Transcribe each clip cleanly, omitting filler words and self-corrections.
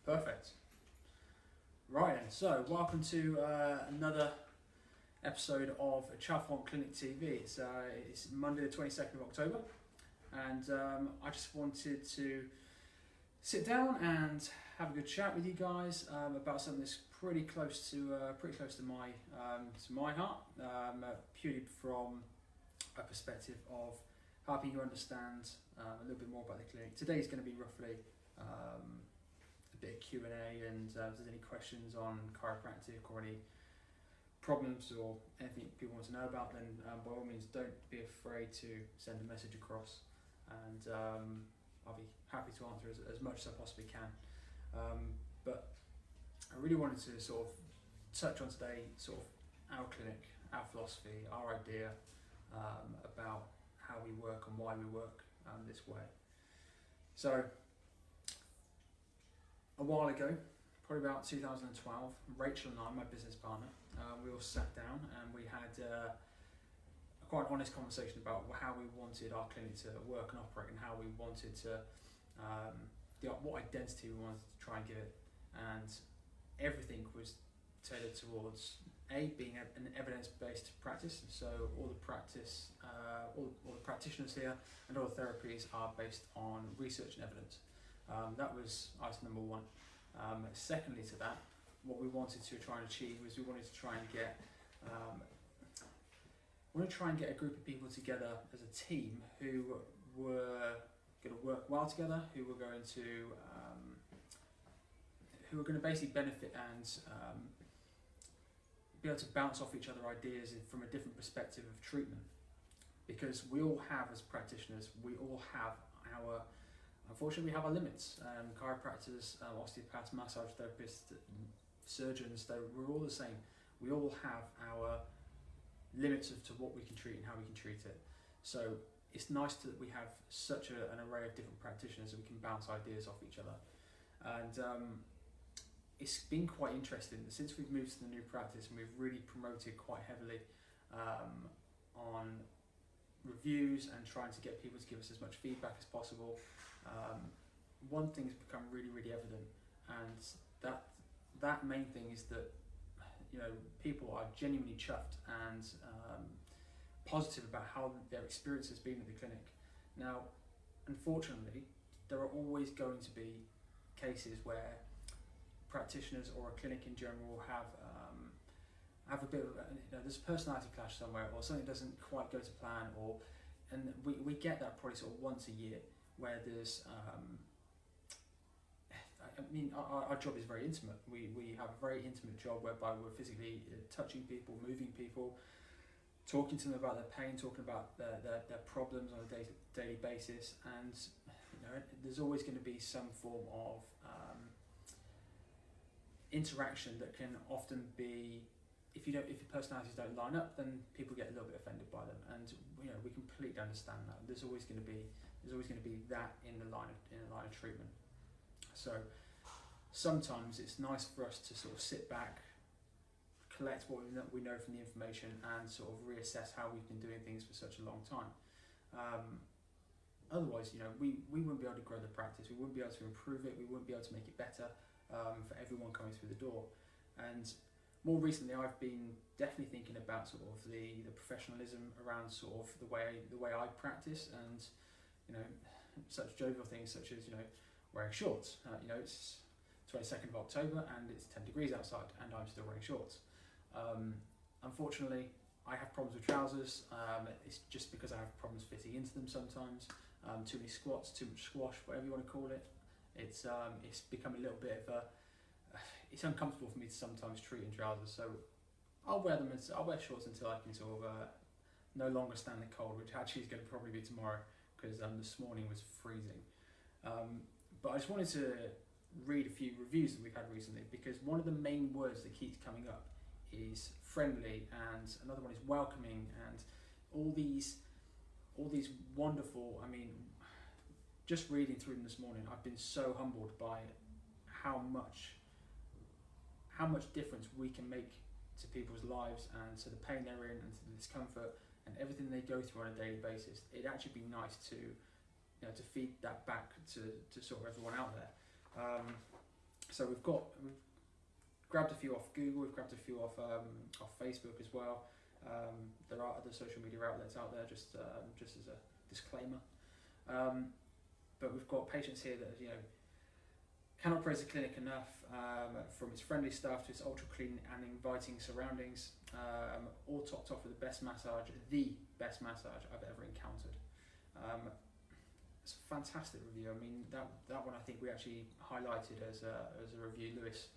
Perfect. Right then, so welcome to another episode of Chalfont Clinic TV. It's Monday the 22nd of October, and I just wanted to sit down and have a good chat with you guys about something that's pretty close to my heart, purely from a perspective of helping you understand a little bit more about the clinic. Today's going to be roughly a bit of Q&A, and if there's any questions on chiropractic or any problems or anything people want to know about, then by all means don't be afraid to send a message across, and I'll be happy to answer as much as I possibly can. But I really wanted to sort of touch on today sort of our clinic, our philosophy, our idea about how we work and why we work this way. So a while ago, probably about 2012, Rachel and I, my business partner, we all sat down and we had a quite honest conversation about how we wanted our clinic to work and operate, and how we wanted to, what identity we wanted to try and give it. And everything was tailored towards being an evidence-based practice. So all the practice, all the practitioners here and all the therapies are based on research and evidence. That was item number one. Secondly to that, what we wanted to try and achieve was we wanted to try and get a group of people together as a team who were going to work well together, who were going to basically benefit and be able to bounce off each other ideas from a different perspective of treatment. Because we all have, as practitioners, unfortunately, we have our limits. Chiropractors, osteopaths, massage therapists, surgeons, we're all the same. We all have our limits to what we can treat and how we can treat it. So it's nice that we have such an array of different practitioners and we can bounce ideas off each other. And it's been quite interesting since we've moved to the new practice, and we've really promoted quite heavily on reviews and trying to get people to give us as much feedback as possible. One thing has become really, really evident, and that main thing is that people are genuinely chuffed and positive about how their experience has been at the clinic. Now, unfortunately, there are always going to be cases where practitioners or a clinic in general have a bit of there's a personality clash somewhere, or something doesn't quite go to plan, and we get that probably sort of once a year, where there's our job is very intimate. We have a very intimate job whereby we're physically touching people, moving people, talking to them about their pain, talking about their problems on a daily basis, and there's always going to be some form of interaction that can often be, if your personalities don't line up, then people get a little bit offended by them, and we completely understand that. There's always going to be that in the line of treatment. So sometimes it's nice for us to sort of sit back, collect what we know from the information, and sort of reassess how we've been doing things for such a long time. Otherwise, we wouldn't be able to grow the practice. We wouldn't be able to improve it. We wouldn't be able to make it better for everyone coming through the door. And more recently, I've been definitely thinking about sort of the professionalism around sort of the way I practice, and such jovial things such as wearing shorts. It's 22nd of October and it's 10 degrees outside, and I'm still wearing shorts. Unfortunately, I have problems with trousers. It's just because I have problems fitting into them sometimes. Too many squats, too much squash, whatever you want to call it. It's become a little bit of it's uncomfortable for me to sometimes treat in trousers, so I'll wear shorts until I can sort of no longer stand the cold, which actually is going to probably be tomorrow, because this morning was freezing. But I just wanted to read a few reviews that we've had recently, because one of the main words that keeps coming up is friendly, and another one is welcoming, and all these wonderful, just reading through them this morning, I've been so humbled by how much difference we can make to people's lives, and to the pain they're in, and to the discomfort and everything they go through on a daily basis. It'd actually be nice to feed that back to sort of everyone out there. So we've grabbed a few off Google, we've grabbed a few off Facebook as well. There are other social media outlets out there, just as a disclaimer. But we've got patients here that cannot praise the clinic enough, from its friendly staff to its ultra clean and inviting surroundings, all topped off with the best massage I've ever encountered. It's a fantastic review. I mean, that one I think we actually highlighted as a review. Lewis,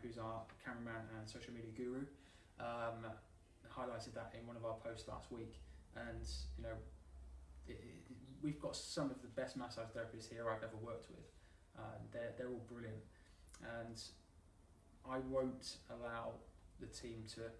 who's our cameraman and social media guru, highlighted that in one of our posts last week. And we've got some of the best massage therapists here I've ever worked with. They're all brilliant, and I won't allow the team to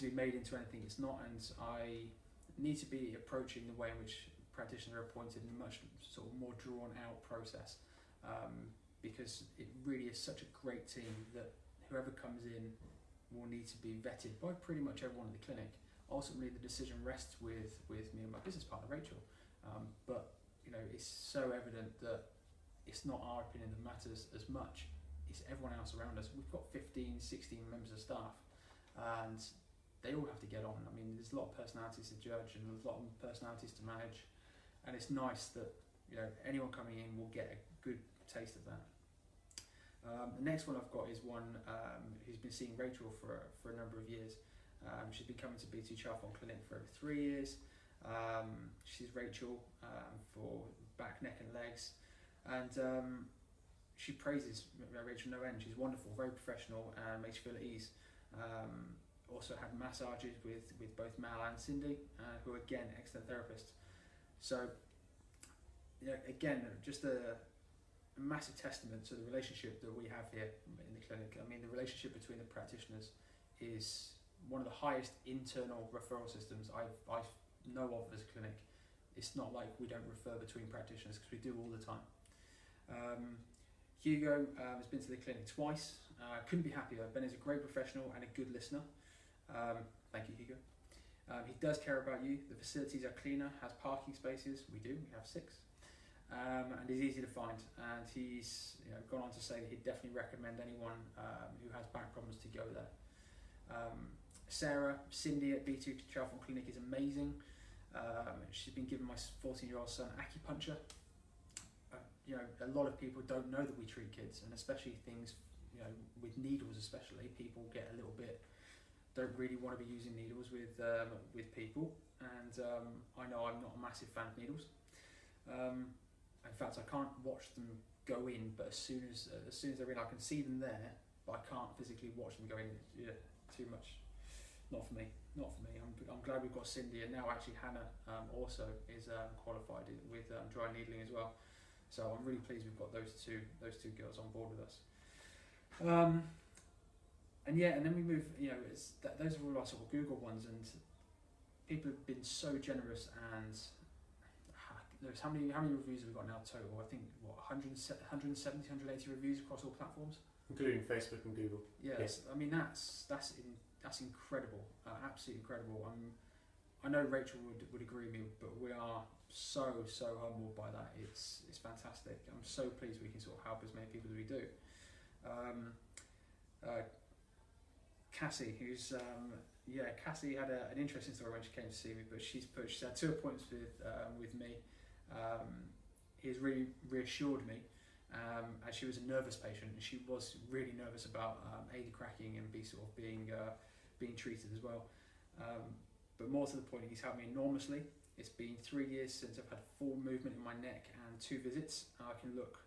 be made into anything it's not, and I need to be approaching the way in which practitioners are appointed in a much sort of more drawn out process, because it really is such a great team that whoever comes in will need to be vetted by pretty much everyone in the clinic. Ultimately, the decision rests with me and my business partner Rachel, but it's so evident that it's not our opinion that matters as much, it's everyone else around us. We've got 15, 16 members of staff, and they all have to get on. I mean, there's a lot of personalities to judge and there's a lot of personalities to manage, and it's nice that anyone coming in will get a good taste of that. The next one I've got is one who's been seeing Rachel for a number of years. She's been coming to B2 Chalfont Clinic for over 3 years. She's Rachel for back, neck and legs. And she praises Rachel no end. She's wonderful, very professional, and makes you feel at ease. Also had massages with both Mal and Cindy, who are again excellent therapists. So again, just a massive testament to the relationship that we have here in the clinic. I mean, the relationship between the practitioners is one of the highest internal referral systems I know of as a clinic. It's not like we don't refer between practitioners, because we do all the time. Hugo has been to the clinic twice. Couldn't be happier. Ben is a great professional and a good listener. Thank you, Hugo. He does care about you. The facilities are cleaner, has parking spaces. We do. We have 6. And is easy to find. And he's gone on to say that he'd definitely recommend anyone who has back problems to go there. Sarah, Cindy at B2 Chalfont Clinic is amazing. She's been giving my 14-year-old son acupuncture. A lot of people don't know that we treat kids, and especially things, with needles especially, people get a little bit, don't really want to be using needles with people, and I know I'm not a massive fan of needles. In fact, I can't watch them go in, but as soon as they're in, I can see them there, but I can't physically watch them go in. Too much. Not for me. I'm glad we've got Cindy, and now actually Hannah also is qualified with dry needling as well. So I'm really pleased we've got those two girls on board with us. And then we move. Those are all our sort of Google ones, and people have been so generous. And there's how many reviews have we got now total? I think 170, 180 reviews across all platforms, including Facebook and Google. Yes. I mean that's incredible, absolutely incredible. I know Rachel would agree with me, but we are so humbled by that. It's fantastic. I'm so pleased we can sort of help as many people as we do. Cassie, who's Cassie had an interesting story when she came to see me, but she's had 2 appointments with me. He's really reassured me, as she was a nervous patient, and she was really nervous about A, the cracking, and B, sort of being treated as well. But more to the point, he's helped me enormously. It's been 3 years since I've had full movement in my neck and 2 visits. I can look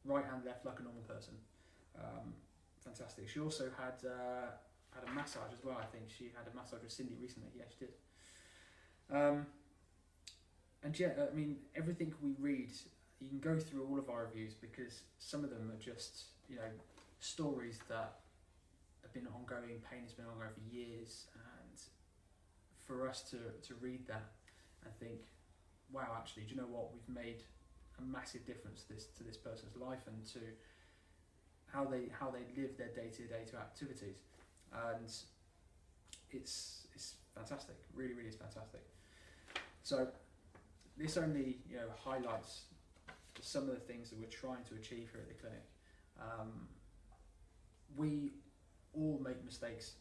right and left like a normal person. Fantastic. She also had a massage as well. I think she had a massage with Cindy recently. Yeah, she did. I mean, everything we read, you can go through all of our reviews, because some of them are just stories that have been ongoing. Pain has been ongoing for years, and for us to read that and think, wow, actually, do you know what? We've made a massive difference to this person's life and to how they live their day-to-day activities, and it's fantastic. Really, really is fantastic. So this only highlights some of the things that we're trying to achieve here at the clinic. we all make mistakes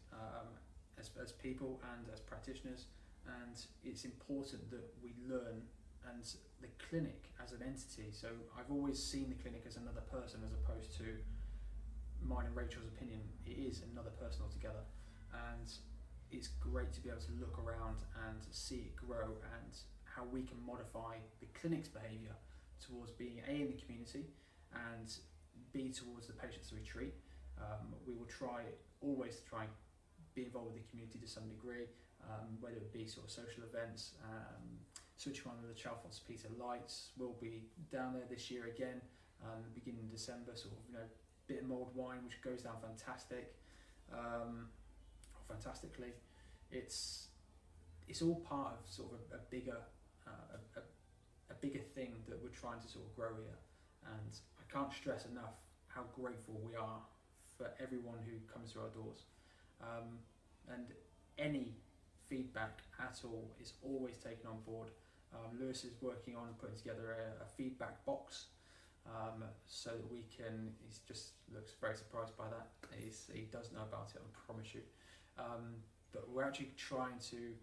as people and as practitioners, and it's important that we learn. And the clinic as an entity, so I've always seen the clinic as another person as opposed to mine and Rachel's opinion. It is another person altogether, and it's great to be able to look around and see it grow, and how we can modify the clinic's behaviour towards being A, in the community, and B, towards the patients that we treat. We will always try and be involved with the community to some degree, whether it be sort of social events, switching on the Chalfont Peter lights. We'll be down there this year again, beginning in December, sort of, bit of mulled wine, which goes down fantastically. It's all part of sort of a bigger thing that we're trying to sort of grow here, and I can't stress enough how grateful we are for everyone who comes through our doors, and any feedback at all is always taken on board. Lewis is working on putting together a feedback box, so that we can, he just looks very surprised by that. He does know about it, I promise you. But we're actually trying to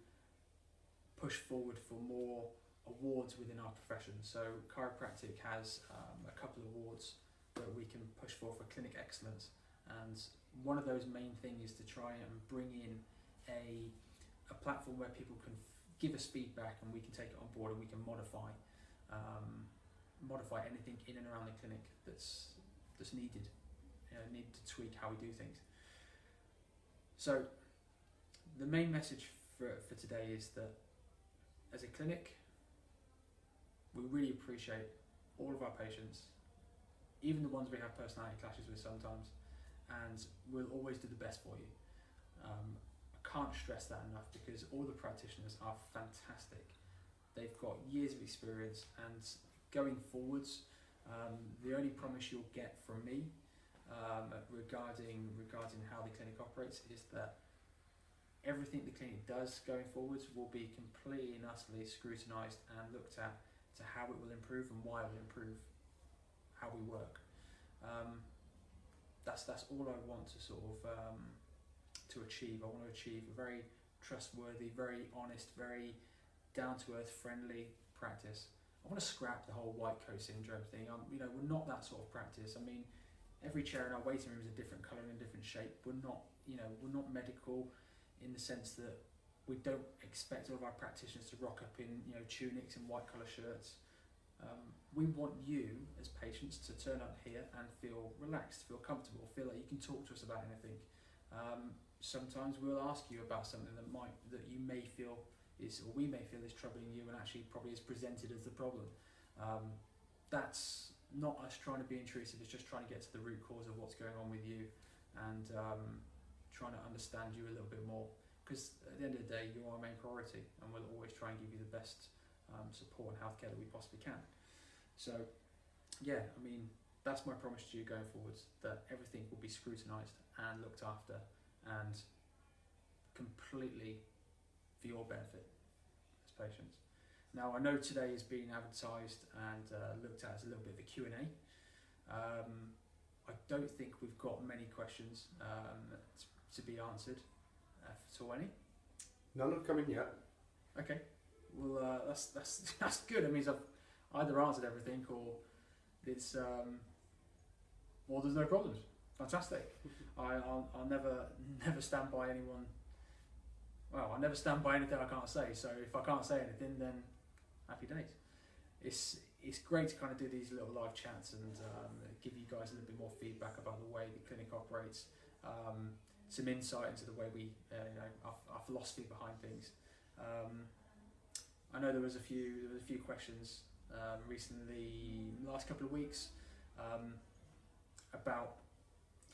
push forward for more awards within our profession. So chiropractic has a couple of awards that we can push for clinic excellence, and one of those main things is to try and bring in a platform where people can give us feedback, and we can take it on board, and we can modify anything in and around the clinic that's needed. Need to tweak how we do things. So the main message for today is that as a clinic, we really appreciate all of our patients, even the ones we have personality clashes with sometimes, and we'll always do the best for you. Can't stress that enough, because all the practitioners are fantastic. They've got years of experience, and going forwards, the only promise you'll get from me regarding how the clinic operates is that everything the clinic does going forwards will be completely and utterly scrutinised and looked at to how it will improve and why it will improve how we work. That's all I want to sort of to achieve. I want to achieve a very trustworthy, very honest, very down-to-earth, friendly practice. I want to scrap the whole white coat syndrome thing. We're not that sort of practice. I mean, every chair in our waiting room is a different colour and a different shape. We're not medical in the sense that we don't expect all of our practitioners to rock up in tunics and white collar shirts. We want you as patients to turn up here and feel relaxed, feel comfortable, feel like you can talk to us about anything. Sometimes we'll ask you about something that we may feel is troubling you, and actually probably is presented as the problem. That's not us trying to be intrusive. It's just trying to get to the root cause of what's going on with you, and trying to understand you a little bit more. Because at the end of the day, you're our main priority, and we'll always try and give you the best support and healthcare that we possibly can. So, yeah, I mean, that's my promise to you going forwards, that everything will be scrutinised and looked after, and completely for your benefit as patients. Now, I know today is being advertised and looked at as a little bit of a Q&A. I don't think we've got many questions to be answered. At all, any? None have come in yet. Okay, well that's good. It means I've either answered everything, or it's there's no problems. Fantastic. I'll never stand by anyone. Well, I never stand by anything I can't say. So if I can't say anything, then happy days. It's great to kind of do these little live chats and give you guys a little bit more feedback about the way the clinic operates. Some insight into the way we, our philosophy behind things. I know there was a few questions recently, in the last couple of weeks, about.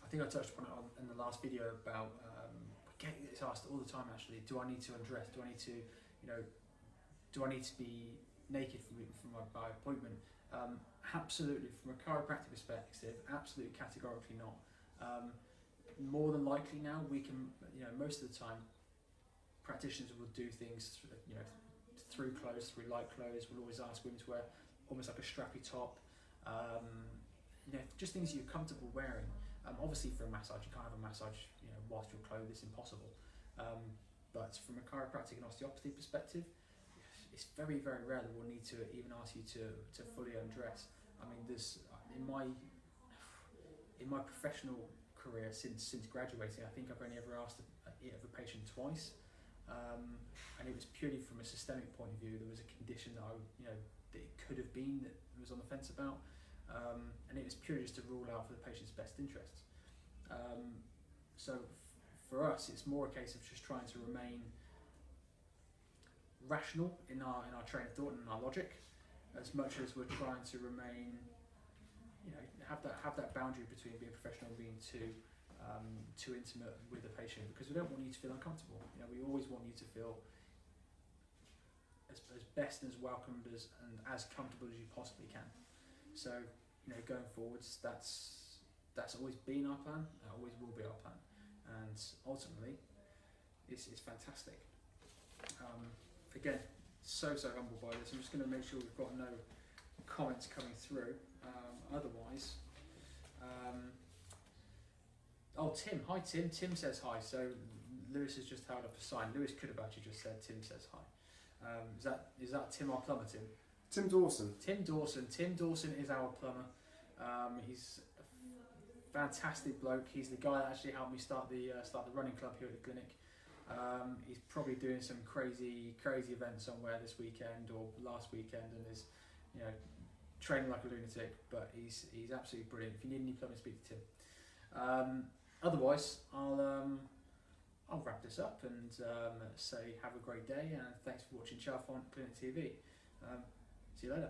I think I touched upon it in the last video about. We get this asked all the time. Actually, do I need to undress? Do I need to, do I need to be naked for my appointment? Absolutely, from a chiropractic perspective, absolutely categorically not. More than likely now, we can, most of the time, practitioners will do things, through clothes, through light clothes. We'll always ask women to wear almost like a strappy top, just things you're comfortable wearing. Obviously, for a massage, you can't have a massage, whilst you're clothed. It's impossible. But from a chiropractic and osteopathy perspective, it's very, very rare that we'll need to even ask you to fully undress. I mean, there's in my professional career since graduating, I think I've only ever asked it of a patient twice, and it was purely from a systemic point of view. There was a condition that that it could have been that I was on the fence about, and it was purely just to rule out for the patient's best interests. So for us, it's more a case of just trying to remain rational in our train of thought and our logic, as much as we're trying to remain, have that boundary between being professional and being too intimate with the patient, because we don't want you to feel uncomfortable. We always want you to feel as best and as welcomed and as comfortable as you possibly can. So going forwards, that's always been our plan. That always will be our plan, and ultimately, it's fantastic. Again, so humbled by this. I'm just going to make sure we've got no comments coming through. Otherwise, Tim. Hi, Tim. Tim says hi. So Lewis has just held up a sign. Lewis could have actually just said Tim says hi. Is that Tim, our plumber, Tim? Tim Dawson. Tim Dawson is our plumber. He's a fantastic bloke. He's the guy that actually helped me start the running club here at the clinic. He's probably doing some crazy events somewhere this weekend or last weekend, and is training like a lunatic. But he's absolutely brilliant. If you need any plumbing, speak to Tim. Otherwise, I'll wrap this up and say have a great day, and thanks for watching Chalfont Clinic TV. See you later.